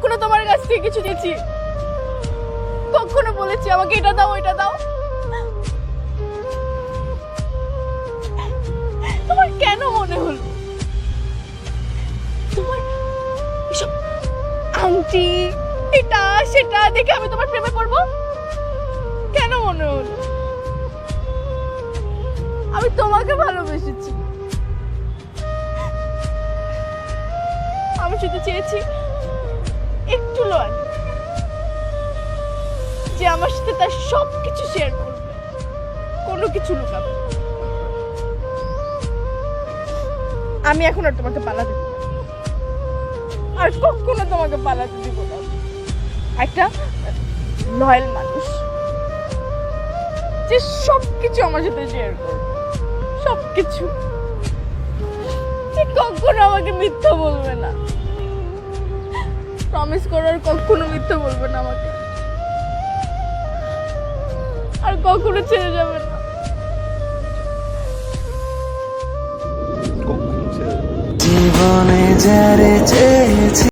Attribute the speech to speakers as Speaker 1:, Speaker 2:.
Speaker 1: কখনো তোমার কাছ থেকে কিছু দিয়েছি? কখনো বলেছি আমাকে এটা দাও এটা দাও? তোমার কেন মনে হলো তোমার এসব আংটি এটা সেটা দেখে আমি তোমার প্রেমে পড়বো? কেন মনে হলো? আমি তোমাকে ভালোবেসেছি। আমি শুধু চেয়েছি একটু লয় যে আমার সাথে তার সবকিছু শেয়ার করবে, কোনো কিছু লুকাবে। আমি এখন আর তোমাকে পালাতে দিব না, আর কখনো তোমাকে পালাতে দিব না। একটা লয়াল মানুষ যে সবকিছু আমার সাথে শেয়ার করবে, সবকিছু, যে কখনো আমাকে মিথ্যা বলবে না। প্রমিস করো আর কখনো মিথ্যা বলবে না আমাকে, আর কখনো ছেড়ে যাবে না।
Speaker 2: জীবনে যারে চেয়েছি